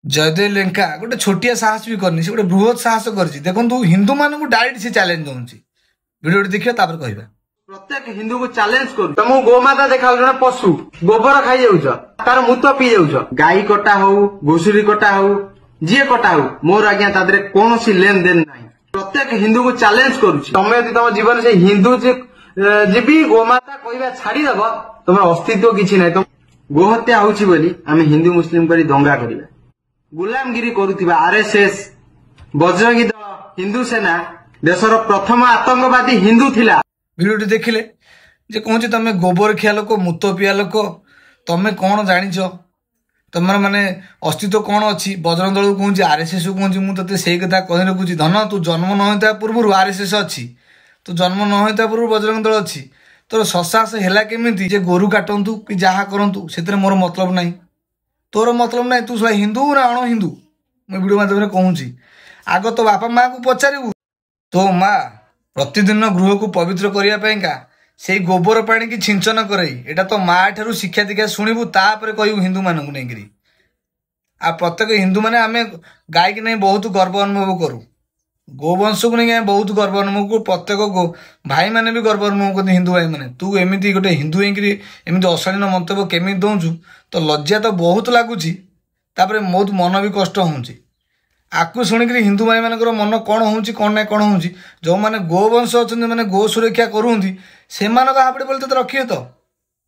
जयदेव लेंका गोटे छोटिया साहस भी करनी, गोटे बृहत साहस कर देखो हिंदू मान डायरेक्ट से चैलेंज दौर भिडियो देखिए कह प्रत्येक हिंदू को चैलेंज कर तुम गोमाता देखा जन पशु गोबर खाई जाऊछ तार मूत पी जाऊछ गाई कटा हो घुषुरी कटा हो जी कटा हो मोर आज्ञा तादरे कौन लेन देन ना प्रत्येक हिंदू को चैलेंज करुच्ची तुम यदि तुम जीवन से हिंदू जीवी गोमाता कहवा छाड़ीदेव तुम अस्तित्व किसी ना तुम गोहत्या होची बोली आम हिंदू मुस्लिम करी दंगा करिबा गुलामगिरी करुथिबा आरएसएस बजरंगी दल हिंदू सेना देशर प्रथम आतंकवादी हिंदू थिला। भिडियो देखिले जे कहूँ तुम गोबर खिया लोक मूत पिया लोक तुम कौन जानिच तुम माने अस्तित्व कौन अच्छी बजरंग दल कहूँ आरएसएस कहूँ मुझे से कथा कही रखुची धन तू जन्म न होता पूर्व आरएसएस अच्छी तू जन्म न होता पूर्व बजरंग दल अच्छी तोर ससास है केमी जे गोरु काटतु कि जहाँ करूँ से मोर मतलब ना तोर मतलब ना तू हिंदू ना अण हिंदू मुझे भिडियो माध्यम कहूँ आग तो बापा माँ को पचारू तो माँ प्रतिदिन गृह को पवित्र करने से गोबर पानी की छिंचन करई एटा तो माँ ठारू शिक्षा दीक्षा शुणु तापर कहू हिंदू मानू नहीं आ प्रत्येक हिंदू माने आम गाय की नहीं बहुत गर्व अनुभव करूँ गोवंश को नहीं बहुत गर्व अनुभव करूँ प्रत्येक भाई मैंने भी गर्व अनुभव करते हिंदू भाई मैंने तू एमती गोटे हिंदू होमती अशालीन मंतव्य केमी दौचु तो लज्जा तो बहुत लगुच बहुत मन भी कष्ट होची आपको शुणिक हिंदू भाई मान मन कौन हो कौन ना कौन हो जो मैंने गोवंश अच्छा मैंने गो सुरक्षा करूँगी से हापड़े बोलते तो रखिए तो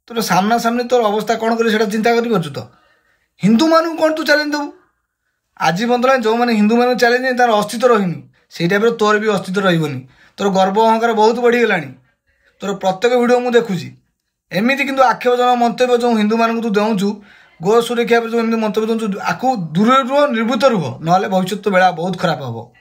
तोर सामना सामने तोर अवस्था कौन कर चिंता कर तो हिंदू मान कौन तू चैलेंज देवु आज बदल जो मैंने हिंदू मान चैलेंज तार अस्तित्व रही से टाइप तोर भी अस्तित्व रही तोर गर्व अहंकार बहुत बढ़ीगला तोर प्रत्येक भिडियो मुझे देखुची एमती किंतु आक्षेपजनक मंतव्य जो हिंदू मान तू देचु गो सुरक्षा जो मंतव्य दूर दूर रुह निर्भूत रुह ना भविष्य बेला बहुत खराब हम।